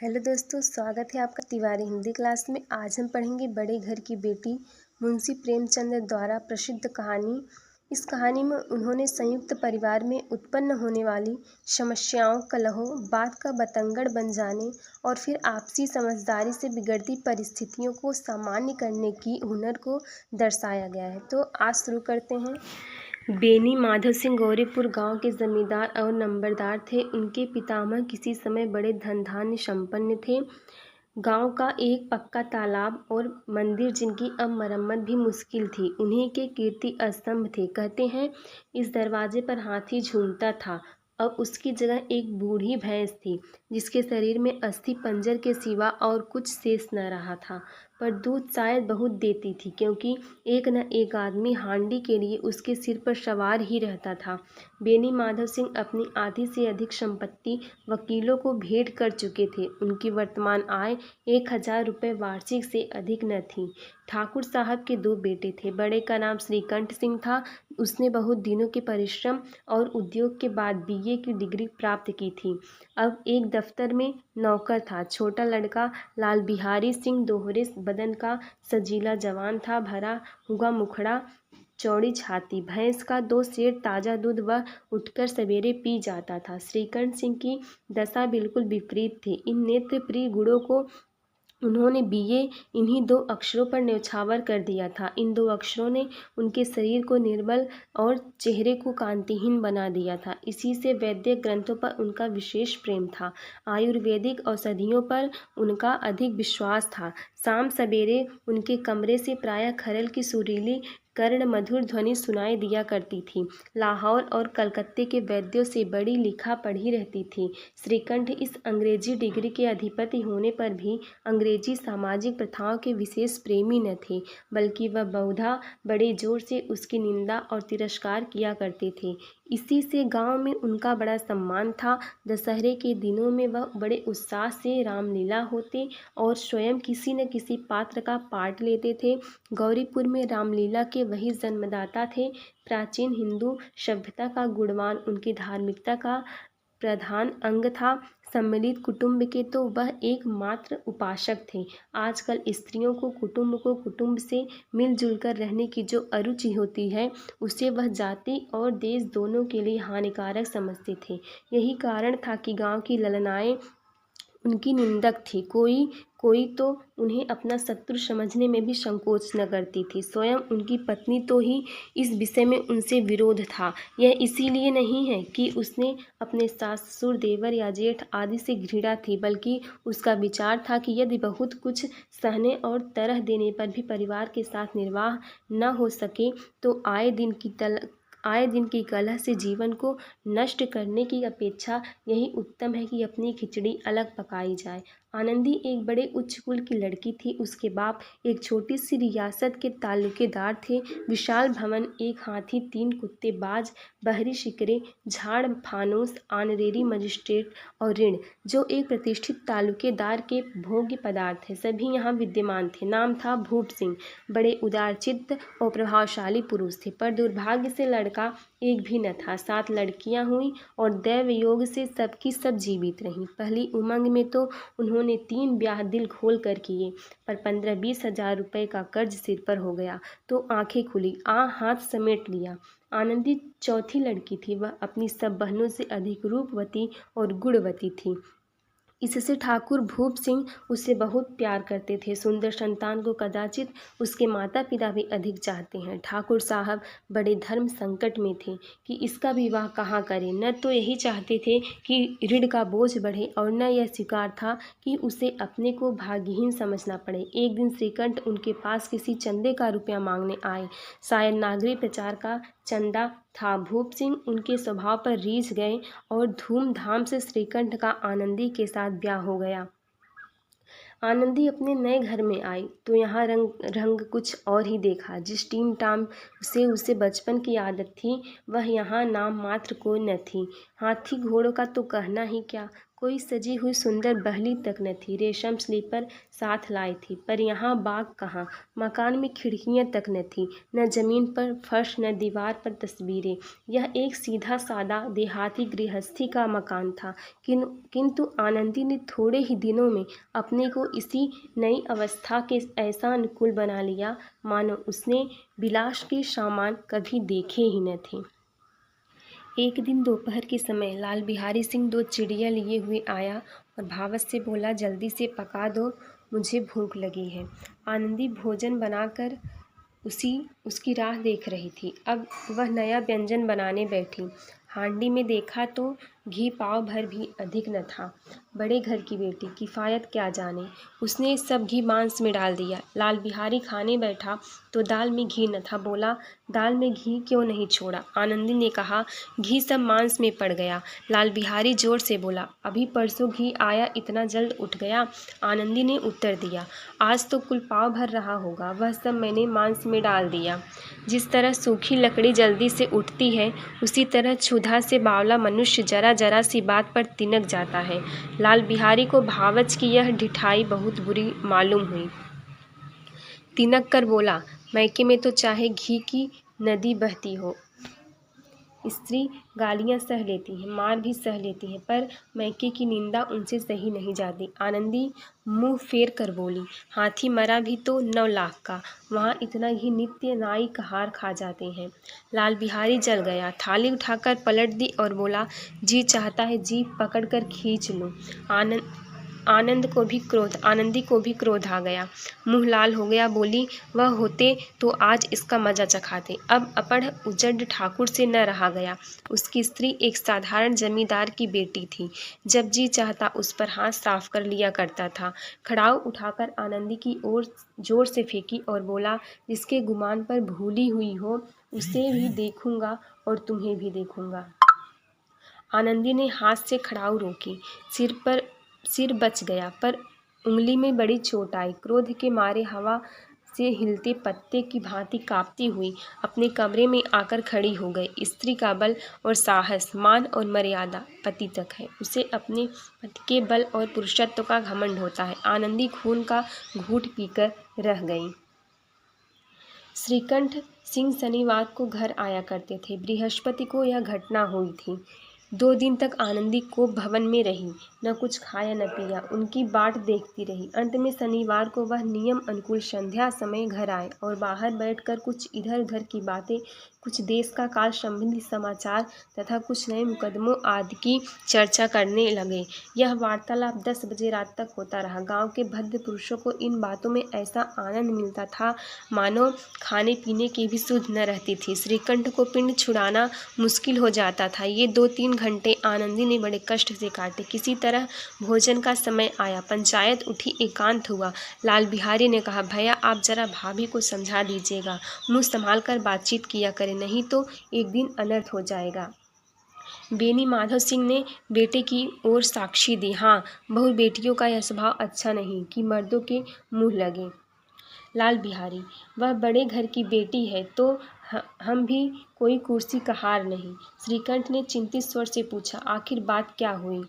Hello दोस्तों, स्वागत है आपका तिवारी हिंदी क्लास में। आज हम पढ़ेंगे बड़े घर की बेटी मुंशी प्रेमचंद द्वारा प्रसिद्ध कहानी। इस कहानी में उन्होंने संयुक्त परिवार में उत्पन्न होने वाली समस्याओं, कलहों, बात का बतंगड़ बन जाने और फिर आपसी समझदारी से बिगड़ती परिस्थितियों को सामान्य करने की हुनर को दर्शाया गया है। तो आज शुरू करते हैं। बेनी माधव सिंह गौरीपुर गांव के जमींदार और नंबरदार थे। उनके पितामह किसी समय बड़े धन धान्य संपन्न थे। गांव का एक पक्का तालाब और मंदिर, जिनकी अब मरम्मत भी मुश्किल थी, उन्हीं के कीर्ति स्तंभ थे। कहते हैं, इस दरवाजे पर हाथी झूमता था। अब उसकी जगह एक बूढ़ी भैंस थी, जिसके शरीर में अस्थि पंजर के सिवा और कुछ शेष न रहा था, पर दूध शायद बहुत देती थी, क्योंकि एक न एक आदमी हांडी के लिए उसके सिर पर सवार ही रहता था। बेनी माधव सिंह अपनी आधी से अधिक संपत्ति वकीलों को भेंट कर चुके थे। उनकी वर्तमान आय 1000 रुपये वार्षिक से अधिक न थी। ठाकुर साहब के 2 बेटे थे। बड़े का नाम श्रीकंठ सिंह था। उसने बहुत दिनों के परिश्रम और उद्योग के बाद बीए की डिग्री प्राप्त की थी। अब एक दफ्तर में नौकर था। छोटा लड़का लाल बिहारी सिंह दोहरे बदन का सजीला जवान था, भरा हुआ मुखड़ा, चौड़ी छाती। भैंस का 2 सेर ताज़ा दूध वह उठकर सवेरे पी जाता था। श्रीकंठ सिंह की दशा बिल्कुल विपरीत थी। इन नेत्र प्रिय गुणों को उन्होंने बीए इन्हीं 2 अक्षरों पर न्यौछावर कर दिया था। इन 2 अक्षरों ने उनके शरीर को निर्बल और चेहरे को कांतिहीन बना दिया था। इसी से वैद्य ग्रंथों पर उनका विशेष प्रेम था। आयुर्वेदिक औषधियों पर उनका अधिक विश्वास था। शाम सवेरे उनके कमरे से प्रायः खरल की सुरीली कर्ण मधुर ध्वनि सुनाई दिया करती थी। लाहौर और कलकत्ते के वैद्यों से बड़ी लिखा पढ़ी रहती थी। श्रीकंठ इस अंग्रेजी डिग्री के अधिपति होने पर भी अंग्रेजी सामाजिक प्रथाओं के विशेष प्रेमी न थे, बल्कि वह बहुधा बड़े जोर से उसकी निंदा और तिरस्कार किया करते थे। इसी से गांव में उनका बड़ा सम्मान था। दशहरे के दिनों में वह बड़े उत्साह से रामलीला होते और स्वयं किसी न किसी पात्र का पाठ लेते थे। गौरीपुर में रामलीला के वही जन्मदाता थे। प्राचीन हिंदू सभ्यता का गुणवान उनकी धार्मिकता का प्रधान अंग था। सम्मिलित कुटुंब के तो वह एकमात्र उपासक थे। आजकल स्त्रियों को कुटुंब से मिलजुल कर रहने की जो अरुचि होती है, उसे वह जाति और देश दोनों के लिए हानिकारक समझते थे। यही कारण था कि गांव की ललनाएं उनकी निंदक थी। कोई तो उन्हें अपना शत्रु समझने में भी संकोच न करती थी। स्वयं उनकी पत्नी तो ही इस विषय में उनसे विरोध था। यह इसीलिए नहीं है कि उसने अपने सास ससुर, देवर या जेठ आदि से घृणा थी, बल्कि उसका विचार था कि यदि बहुत कुछ सहने और तरह देने पर भी परिवार के साथ निर्वाह न हो सके, तो आए दिन की कलह से जीवन को नष्ट करने की अपेक्षा यही उत्तम है कि अपनी खिचड़ी अलग पकाई जाए। आनंदी एक बड़े उच्च कुल की लड़की थी। उसके बाप एक छोटी सी रियासत के तालुकेदार थे। विशाल भवन, एक हाथी, 3 कुत्ते, बाज, बहरी शिकरे, झाड़ फानूस, आनरेरी मजिस्ट्रेट और ऋण, जो एक प्रतिष्ठित तालुकेदार के भोग्य पदार्थ है, सभी यहाँ विद्यमान थे। नाम था भूप सिंह। बड़े उदारचित्त और प्रभावशाली पुरुष थे, पर दुर्भाग्य से लड़का एक भी न था। 7 लड़कियां हुईं और दैव योग से सबकी सब जीवित रहीं। पहली उमंग में तो उन्होंने 3 ब्याह दिल खोल कर किए, पर 15-20 हजार रुपये का कर्ज सिर पर हो गया तो आंखें खुली, हाथ समेट लिया। आनंदी चौथी लड़की थी। वह अपनी सब बहनों से अधिक रूपवती और गुणवती थी। इससे ठाकुर भूप सिंह उससे बहुत प्यार करते थे। सुंदर संतान को कदाचित उसके माता पिता भी अधिक चाहते हैं। ठाकुर साहब बड़े धर्म संकट में थे कि इसका विवाह कहाँ करें। न तो यही चाहते थे कि ऋण का बोझ बढ़े, और न यह स्वीकार था कि उसे अपने को भाग्यहीन समझना पड़े। एक दिन श्रीकंठ उनके पास किसी चंदे का रुपया मांगने आए। शायद नागरिक प्रचार का चंदा था। भूप सिंह उनके स्वभाव पर रीझ गए और धूमधाम से श्रीकंठ का आनंदी के साथ ब्याह हो गया। आनंदी अपने नए घर में आई तो यहाँ रंग कुछ और ही देखा। जिस टीम टाम से उसे बचपन की आदत थी, वह यहाँ नाम मात्र को न थी। हाथी घोड़ों का तो कहना ही क्या, कोई सजी हुई सुंदर बहली तक न थी। रेशम स्लीपर साथ लाई थी, पर यहाँ बाग कहाँ। मकान में खिड़कियाँ तक न थी, न जमीन पर फर्श, न दीवार पर तस्वीरें। यह एक सीधा सादा देहाती गृहस्थी का मकान था, किंतु आनंदी ने थोड़े ही दिनों में अपने को इसी नई अवस्था के ऐसा अनुकूल बना लिया मानो उसने विलास के सामान कभी देखे ही न थे। एक दिन दोपहर के समय लाल बिहारी सिंह 2 चिड़िया लिए हुए आया और भावत से बोला, जल्दी से पका दो, मुझे भूख लगी है। आनंदी भोजन बनाकर उसकी राह देख रही थी। अब वह नया व्यंजन बनाने बैठी। हांडी में देखा तो घी पाव भर भी अधिक न था। बड़े घर की बेटी किफ़ायत क्या जाने, उसने सब घी मांस में डाल दिया। लाल बिहारी खाने बैठा तो दाल में घी न था। बोला, दाल में घी क्यों नहीं छोड़ा? आनंदी ने कहा, घी सब मांस में पड़ गया। लाल बिहारी जोर से बोला, अभी परसों घी आया, इतना जल्द उठ गया? आनंदी ने उत्तर दिया, आज तो कुल पाव भर रहा होगा, वह सब मैंने मांस में डाल दिया। जिस तरह सूखी लकड़ी जल्दी से उठती है, उसी तरह क्षुधा से बावला मनुष्य जरा जरा सी बात पर तिनक जाता है। लाल बिहारी को भावच की यह ढिठाई बहुत बुरी मालूम हुई। तिनक कर बोला, मैके में तो चाहे घी की नदी बहती हो, स्त्री गालियां सह लेती हैं, मार भी सह लेती हैं, पर मैके की निंदा उनसे सही नहीं जाती। आनंदी मुंह फेर कर बोली, हाथी मरा भी तो 9 लाख का, वहाँ इतना घी नित्य नाई कहार खा जाते हैं। लाल बिहारी जल गया, थाली उठाकर पलट दी और बोला, जी चाहता है जीभ पकड़ कर खींच लूं। आनंदी को भी क्रोध आ गया, मुंह लाल हो गया। बोली, वह होते तो आज इसका मजा चखाते। अब अपढ़ उजड़ ठाकुर से न रहा गया। उसकी स्त्री एक साधारण जमींदार की बेटी थी, जब जी चाहता उस पर हाथ साफ कर लिया करता था। खड़ाऊ उठाकर आनंदी की ओर जोर से फेंकी और बोला, जिसके गुमान पर भूली हुई हो उसे भी देखूंगा और तुम्हें भी देखूंगा। आनंदी ने हाथ से खड़ाऊ रोकी। सिर बच गया, पर उंगली में बड़ी चोट आई। क्रोध के मारे हवा से हिलते पत्ते की भांति कांपती हुई अपने कमरे में आकर खड़ी हो गई। स्त्री का बल और साहस, मान और मर्यादा पति तक है। उसे अपने पति के बल और पुरुषत्व का घमंड होता है। आनंदी खून का घूंट पीकर रह गई। श्रीकंठ सिंह शनिवार को घर आया करते थे। बृहस्पति को यह घटना हुई थी। 2 दिन तक आनंदी कोप भवन में रही, न कुछ खाया न पिया, उनकी बाट देखती रही। अंत में शनिवार को वह नियम अनुकूल संध्या समय घर आए और बाहर बैठकर कुछ इधर उधर की बातें, कुछ देश का काल संबंधी समाचार तथा कुछ नए मुकदमों आदि की चर्चा करने लगे। यह वार्तालाप 10 बजे रात तक होता रहा। गांव के भद्र पुरुषों को इन बातों में ऐसा आनंद मिलता था मानो खाने पीने की भी सुध न रहती थी। श्रीकंठ को पिंड छुड़ाना मुश्किल हो जाता था। ये 2-3 घंटे आनंदी ने बड़े कष्ट से काटे। किसी तरह भोजन का समय आया, पंचायत उठी, एकांत हुआ। लाल बिहारी ने कहा, भैया आप जरा भाभी को समझा दीजिएगा, मुँह संभाल कर बातचीत किया करें, नहीं तो एक दिन अनर्थ हो जाएगा। बेनी माधव सिंह ने बेटे की ओर साक्षी दी, हाँ, बहू बेटियों का यह स्वभाव अच्छा नहीं कि मर्दों के मुँह लगे। लाल बिहारी, वह बड़े घर की बेटी है तो हम भी कोई कुर्सी का हार नहीं। श्रीकंठ ने चिंतित स्वर से पूछा, आखिर बात क्या हुई?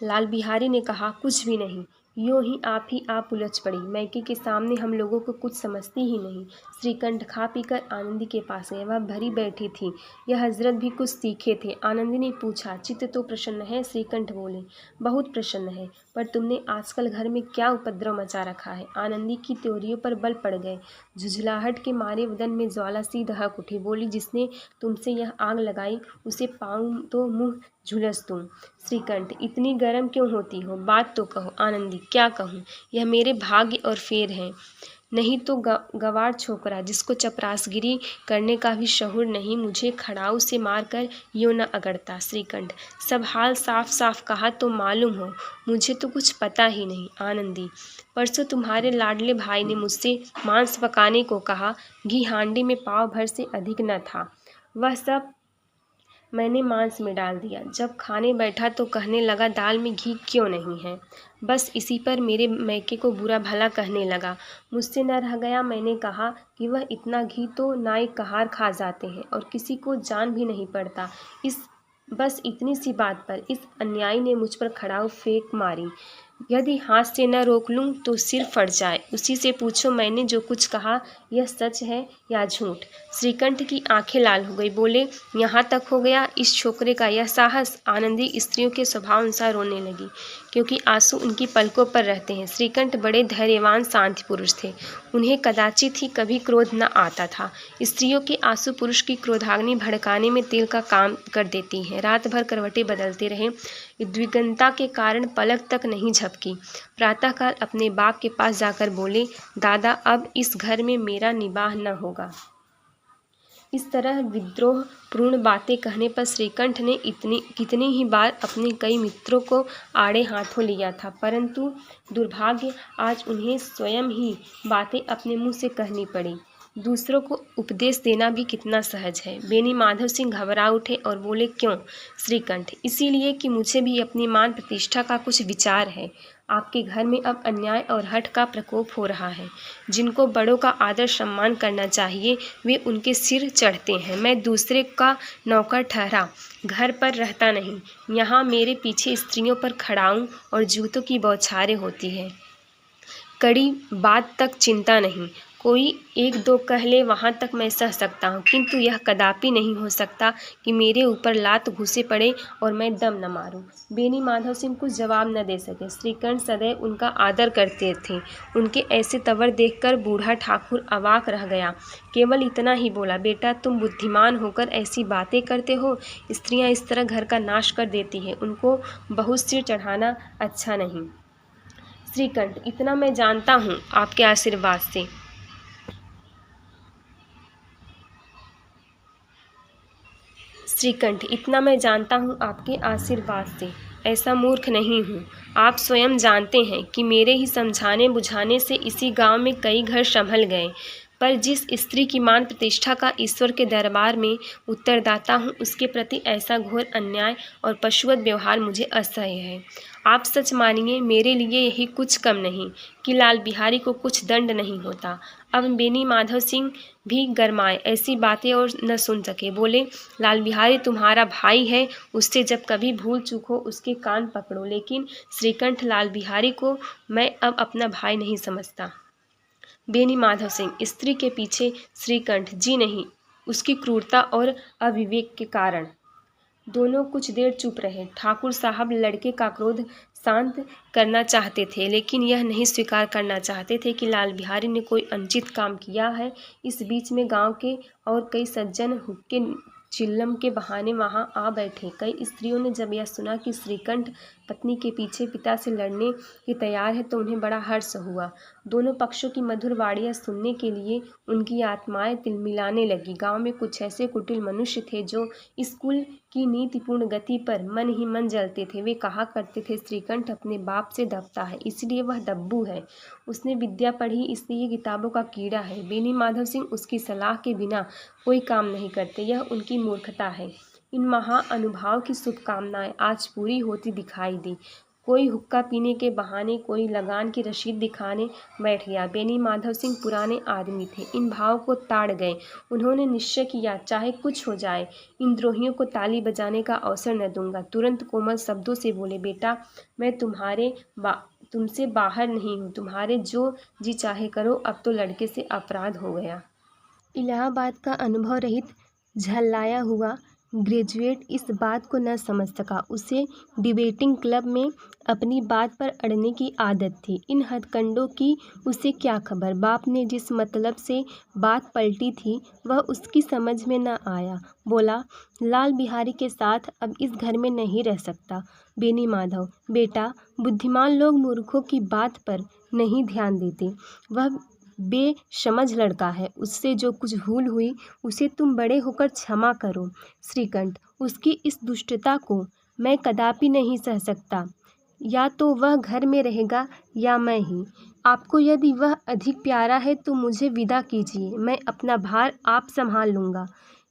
लाल बिहारी ने कहा, कुछ भी नहीं, यूँ ही आप उलझ पड़ी। मैके के सामने हम लोगों को कुछ समझती ही नहीं। श्रीकंठ खा पीकर आनंदी के पास गए। वह भरी बैठी थी। यह हजरत भी कुछ सीखे थे। आनंदी ने पूछा, चित्त तो प्रसन्न है? श्रीकंठ बोले, बहुत प्रसन्न है, पर तुमने आजकल घर में क्या उपद्रव मचा रखा है? आनंदी की त्योरियों पर बल पड़ गए। झुंझलाहट के मारे बदन में ज्वाला सी दहक उठी। बोली, जिसने तुमसे यह आग लगाई उसे पाऊं तो मुँह झुलस दूं। श्रीकंठ, इतनी गर्म क्यों होती हो? बात तो कहो। आनंदी, क्या कहूँ, यह मेरे भाग्य और फेर हैं, नहीं तो गवार छोकरा जिसको चपरासगिरी करने का भी शहुर नहीं, मुझे खड़ाऊ से मारकर यूँ न अगड़ता। श्रीकंठ, सब हाल साफ साफ कहा तो मालूम हो, मुझे तो कुछ पता ही नहीं। आनंदी, परसों तुम्हारे लाडले भाई ने मुझसे मांस पकाने को कहा, घी हांडी में पाव भर से अधिक न था, वह सब मैंने मांस में डाल दिया। जब खाने बैठा तो कहने लगा, दाल में घी क्यों नहीं है? बस इसी पर मेरे मैके को बुरा भला कहने लगा। मुझसे न रह गया। मैंने कहा कि वह इतना घी तो नाई कहार खा जाते हैं और किसी को जान भी नहीं पड़ता। इस बस इतनी सी बात पर इस अन्यायी ने मुझ पर खड़ाऊ फेंक मारी। यदि हाथ से न रोक लूं तो सिर फट जाए। उसी से पूछो मैंने जो कुछ कहा यह सच है या झूठ। श्रीकंठ की आंखें लाल हो गई। बोले, यहाँ तक हो गया इस छोकरे का यह साहस। आनंदी स्त्रियों के स्वभाव अनुसार रोने लगी, क्योंकि आंसू उनकी पलकों पर रहते हैं। श्रीकंठ बड़े धैर्यवान शांति पुरुष थे। उन्हें कदाचित ही कभी क्रोध न आता था। स्त्रियों के आंसू पुरुष की क्रोधाग्नि भड़काने में तेल का काम कर देती हैं। रात भर करवटें बदलते रहे। उद्विग्नता के कारण पलक तक नहीं झपकी। प्रातःकाल अपने बाप के पास जाकर बोले, दादा अब इस घर में मेरा निवाह न होगा। इस तरह विद्रोहपूर्ण बातें कहने पर श्रीकंठ ने कितनी ही बार अपने कई मित्रों को आड़े हाथों लिया था, परंतु दुर्भाग्य आज उन्हें स्वयं ही बातें अपने मुंह से कहनी पड़ी। दूसरों को उपदेश देना भी कितना सहज है। बेनी माधव सिंह घबरा उठे और बोले, क्यों श्रीकंठ? इसीलिए कि मुझे भी अपनी मान प्रतिष्ठा का कुछ विचार है। आपके घर में अब अन्याय और हठ का प्रकोप हो रहा है। जिनको बड़ों का आदर सम्मान करना चाहिए वे उनके सिर चढ़ते हैं। मैं दूसरे का नौकर ठहरा घर पर रहता नहीं। यहाँ मेरे पीछे स्त्रियों पर खड़ाऊं और जूतों की बौछारें होती है। कड़ी बात तक चिंता नहीं, कोई एक दो कह ले वहाँ तक मैं सह सकता हूँ, किंतु यह कदापि नहीं हो सकता कि मेरे ऊपर लात घुसे पड़े और मैं दम न मारूं। बेनी माधव सिंह कुछ जवाब न दे सके। श्रीकंठ सदैव उनका आदर करते थे। उनके ऐसे तवर देखकर बूढ़ा ठाकुर अवाक रह गया। केवल इतना ही बोला, बेटा तुम बुद्धिमान होकर ऐसी बातें करते हो। स्त्रियाँ इस तरह घर का नाश कर देती हैं। उनको बहुत सिर चढ़ाना अच्छा नहीं। श्रीकंठ, इतना मैं जानता हूँ आपके आशीर्वाद से। श्रीकंठ, इतना मैं जानता हूँ आपके आशीर्वाद से। ऐसा मूर्ख नहीं हूँ। आप स्वयं जानते हैं कि मेरे ही समझाने बुझाने से इसी गांव में कई घर संभल गए, पर जिस स्त्री की मान प्रतिष्ठा का ईश्वर के दरबार में उत्तरदाता हूँ उसके प्रति ऐसा घोर अन्याय और पशुवत व्यवहार मुझे असह्य है। आप सच मानिए मेरे लिए यही कुछ कम नहीं कि लाल बिहारी को कुछ दंड नहीं होता। अब बेनी माधव सिंह भी गरमाए, ऐसी बातें और न सुन सके। बोले, लाल बिहारी तुम्हारा भाई है, उससे जब कभी भूल चूक हो उसके कान पकड़ो। लेकिन श्रीकंठ, लाल बिहारी को मैं अब अपना भाई नहीं समझता। बेनी माधव सिंह, स्त्री के पीछे श्रीकंठ, जी नहीं, उसकी क्रूरता और अविवेक के कारण। दोनों कुछ देर चुप रहे। ठाकुर साहब लड़के का क्रोध शांत करना चाहते थे, लेकिन यह नहीं स्वीकार करना चाहते थे कि लाल बिहारी ने कोई अनुचित काम किया है। इस बीच में गांव के और कई सज्जन हुक्के चिल्लम के बहाने वहां आ बैठे। कई स्त्रियों ने जब यह सुना कि श्रीकंठ पत्नी के पीछे पिता से लड़ने के तैयार है तो उन्हें बड़ा हर्ष हुआ। दोनों पक्षों की मधुर वाड़ियाँ सुनने के लिए उनकी आत्माएं तिलमिलाने लगी। गांव में कुछ ऐसे कुटिल मनुष्य थे जो स्कूल की नीतिपूर्ण गति पर मन ही मन जलते थे। वे कहा करते थे, श्रीकंठ अपने बाप से दबता है इसलिए वह दब्बू है। उसने विद्या पढ़ी इसलिए किताबों का कीड़ा है। बेनी माधव सिंह उसकी सलाह के बिना कोई काम नहीं करते, यह उनकी मूर्खता है। इन महाअनुभाव की शुभकामनाएं आज पूरी होती दिखाई दी। कोई हुक्का पीने के बहाने, कोई लगान की रसीद दिखाने बैठ गया। बेनी माधव सिंह पुराने आदमी थे, इन भाव को ताड़ गए। उन्होंने निश्चय किया, चाहे कुछ हो जाए इन द्रोहियों को ताली बजाने का अवसर न दूंगा। तुरंत कोमल शब्दों से बोले, बेटा मैं तुमसे बाहर नहीं हूँ, तुम्हारे जो जी चाहे करो। अब तो लड़के से अपराध हो गया। इलाहाबाद का अनुभव रहित झल्लाया हुआ ग्रेजुएट इस बात को न समझ सका। उसे डिबेटिंग क्लब में अपनी बात पर अड़ने की आदत थी। इन हथकंडों की उसे क्या खबर। बाप ने जिस मतलब से बात पलटी थी वह उसकी समझ में न आया। बोला, लाल बिहारी के साथ अब इस घर में नहीं रह सकता। बेनी माधव, बेटा बुद्धिमान लोग मूर्खों की बात पर नहीं ध्यान देते। वह बेसमझ लड़का है, उससे जो कुछ भूल हुई उसे तुम बड़े होकर क्षमा करो। श्रीकंठ, उसकी इस दुष्टता को मैं कदापि नहीं सह सकता। या तो वह घर में रहेगा या मैं ही। आपको यदि वह अधिक प्यारा है तो मुझे विदा कीजिए, मैं अपना भार आप संभाल लूँगा।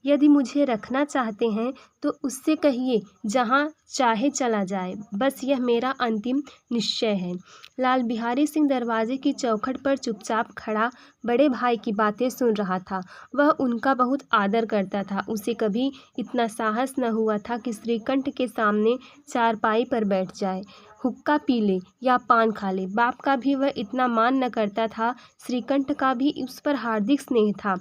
यदि मुझे रखना चाहते हैं तो उससे कहिए जहाँ चाहे चला जाए, बस यह मेरा अंतिम निश्चय है। लाल बिहारी सिंह दरवाजे की चौखट पर चुपचाप खड़ा बड़े भाई की बातें सुन रहा था। वह उनका बहुत आदर करता था। उसे कभी इतना साहस न हुआ था कि श्रीकंठ के सामने चारपाई पर बैठ जाए, हुक्का पी ले या पान खा ले। बाप का भी वह इतना मान न करता था, श्रीकंठ का भी उस पर हार्दिक स्नेह था।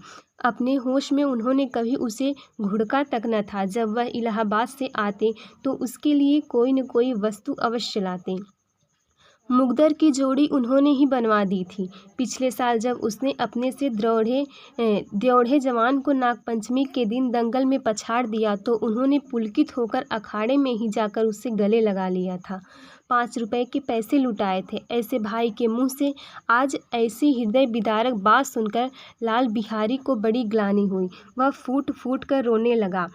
अपने होश में उन्होंने कभी उसे घुड़का तक न था। जब वह इलाहाबाद से आते तो उसके लिए कोई न कोई वस्तु अवश्य लाते। मुकद्दर की जोड़ी उन्होंने ही बनवा दी थी। पिछले साल जब उसने अपने से द्योढ़े जवान को नागपंचमी के दिन दंगल में पछाड़ दिया तो उन्होंने पुलकित होकर अखाड़े में ही जाकर उससे गले लगा लिया था। 5 रुपए के पैसे लुटाए थे। ऐसे भाई के मुंह से आज ऐसी हृदय विदारक बात सुनकर लाल बिहारी को बड़ी ग्लानि हुई। वह फूट फूट कर रोने लगा।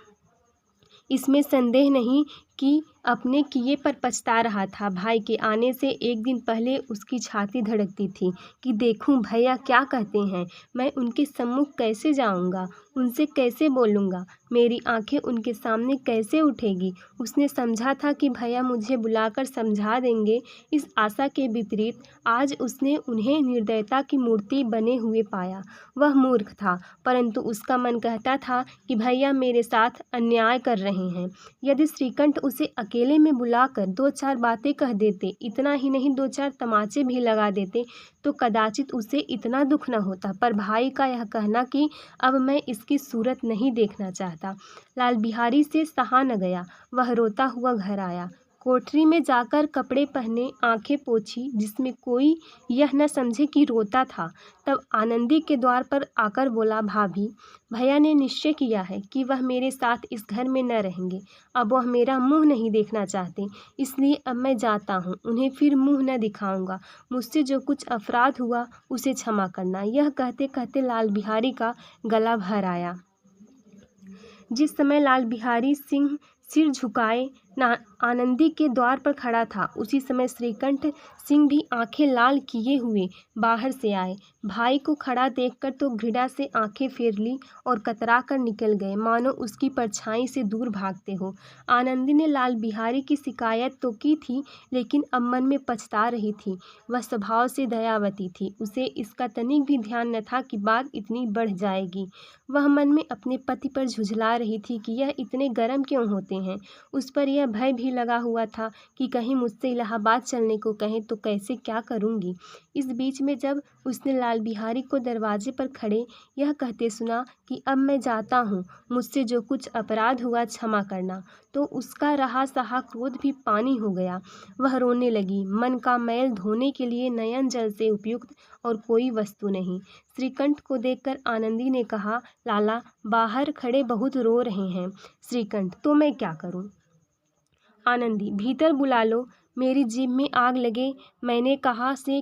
इसमें संदेह नहीं कि अपने किए पर पछता रहा था। भाई के आने से एक दिन पहले उसकी छाती धड़कती थी कि देखूं भैया क्या कहते हैं, मैं उनके सम्मुख कैसे जाऊंगा, उनसे कैसे बोलूंगा, मेरी आंखें उनके सामने कैसे उठेगी। उसने समझा था कि भैया मुझे बुलाकर समझा देंगे। इस आशा के विपरीत आज उसने उन्हें निर्दयता की मूर्ति बने हुए पाया। वह मूर्ख था, परंतु उसका मन कहता था कि भैया मेरे साथ अन्याय कर रहे हैं। यदि श्रीकंठ उसे अकेले में बुलाकर 2-4 बातें कह देते, इतना ही नहीं 2-4 तमाचे भी लगा देते तो कदाचित उसे इतना दुख न होता। पर भाई का यह कहना कि अब मैं इसकी सूरत नहीं देखना चाहता, लाल बिहारी से सहा न गया। वह रोता हुआ घर आया। कोठरी में जाकर कपड़े पहने, आंखें पोंछी, जिसमें कोई यह न समझे कि रोता था। तब आनंदी के द्वार पर आकर बोला, भाभी, भैया ने निश्चय किया है कि वह मेरे साथ इस घर में न रहेंगे। अब वह मेरा मुंह नहीं देखना चाहते, इसलिए अब मैं जाता हूँ। उन्हें फिर मुंह न दिखाऊंगा। मुझसे जो कुछ अपराध हुआ उसे क्षमा करना। यह कहते कहते लाल बिहारी का गला भर आया। जिस समय लाल बिहारी सिंह सिर झुकाए आनंदी के द्वार पर खड़ा था, उसी समय श्रीकंठ सिंह भी आंखें लाल किए हुए बाहर से आए। भाई को खड़ा देखकर तो घृणा से आंखें फेर ली और कतरा कर निकल गए, मानो उसकी परछाई से दूर भागते हो। आनंदी ने लाल बिहारी की शिकायत तो की थी, लेकिन अब मन में पछता रही थी। वह स्वभाव से दयावती थी। उसे इसका तनिक भी ध्यान न था कि बात इतनी बढ़ जाएगी। वह मन में अपने पति पर झुझला रही थी कि यह इतने गर्म क्यों होते हैं। उस पर यह भय भी लगा हुआ था कि कहीं मुझसे इलाहाबाद चलने को कहें तो कैसे क्या करूंगी। इस बीच में जब उसने लाल बिहारी को दरवाजे पर खड़े यह कहते सुना कि अब मैं जाता हूँ, मुझसे जो कुछ अपराध हुआ क्षमा करना, तो उसका रहा सहा क्रोध भी पानी हो गया। वह रोने लगी। मन का मैल धोने के लिए नयन जल से उपयुक्त और कोई वस्तु नहीं। श्रीकंठ को देखकर आनंदी ने कहा, लाला बाहर खड़े बहुत रो रहे हैं। श्रीकंठ, तो मैं क्या करूं? आनंदी, भीतर बुला लो। मेरी जीभ में आग लगे, मैंने कहाँ से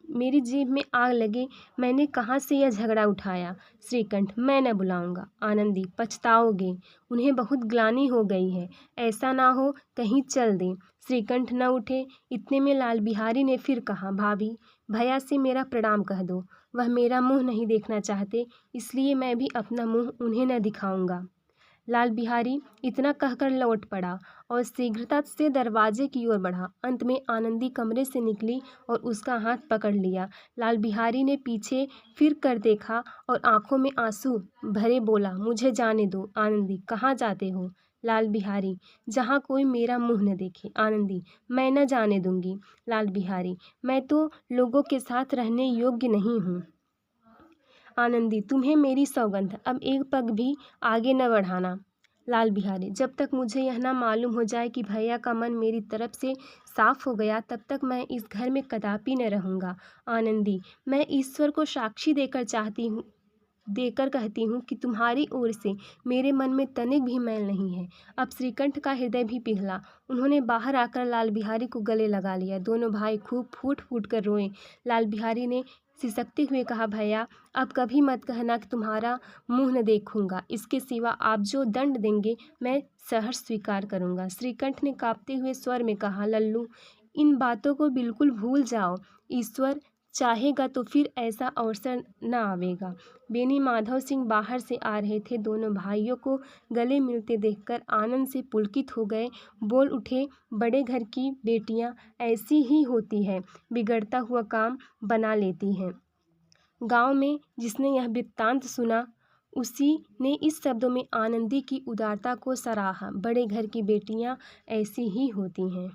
मेरी जीभ में आग लगे, मैंने कहाँ से यह झगड़ा उठाया। श्रीकंठ, मैं न बुलाऊंगा। आनंदी, पछताओगे, उन्हें बहुत ग्लानि हो गई है, ऐसा ना हो कहीं चल दें। श्रीकंठ न उठे। इतने में लाल बिहारी ने फिर कहा, भाभी, भैया से मेरा प्रणाम कह दो। वह मेरा मुंह नहीं देखना चाहते, इसलिए मैं भी अपना मुंह उन्हें न दिखाऊंगा। लाल बिहारी इतना कहकर लौट पड़ा और शीघ्रता से दरवाजे की ओर बढ़ा। अंत में आनंदी कमरे से निकली और उसका हाथ पकड़ लिया। लाल बिहारी ने पीछे फिर कर देखा और आंखों में आंसू भरे बोला, मुझे जाने दो। आनंदी, कहाँ जाते हो? लाल बिहारी, जहाँ कोई मेरा मुंह न देखे। आनंदी, मैं न जाने दूंगी। लाल बिहारी, मैं तो लोगों के साथ रहने योग्य नहीं हूँ। आनंदी, तुम्हें मेरी सौगंध, अब एक पग भी आगे न बढ़ाना। लाल बिहारी, जब तक मुझे यह ना मालूम हो जाए कि भैया का मन मेरी तरफ से साफ हो गया, तब तक मैं इस घर में कदापि न रहूँगा। आनंदी, मैं ईश्वर को साक्षी देकर कहती हूँ कि तुम्हारी ओर से मेरे मन में तनिक भी मैल नहीं है। अब श्रीकंठ का हृदय भी पिघला। उन्होंने बाहर आकर लाल बिहारी को गले लगा लिया। दोनों भाई खूब फूट फूट कर रोए। लाल बिहारी ने सिसकते हुए कहा, भैया, अब कभी मत कहना कि तुम्हारा मुंह न देखूंगा। इसके सिवा आप जो दंड देंगे मैं सहर्ष स्वीकार करूंगा। श्रीकंठ ने कांपते हुए स्वर में कहा, लल्लू, इन बातों को बिल्कुल भूल जाओ। ईश्वर चाहेगा तो फिर ऐसा अवसर न आवेगा। बेनी माधव सिंह बाहर से आ रहे थे। दोनों भाइयों को गले मिलते देखकर आनंद से पुलकित हो गए। बोल उठे, बड़े घर की बेटियां ऐसी ही होती हैं, बिगड़ता हुआ काम बना लेती हैं। गांव में जिसने यह वृत्तांत सुना उसी ने इस शब्दों में आनंदी की उदारता को सराहा। बड़े घर की बेटियां ऐसी ही होती हैं।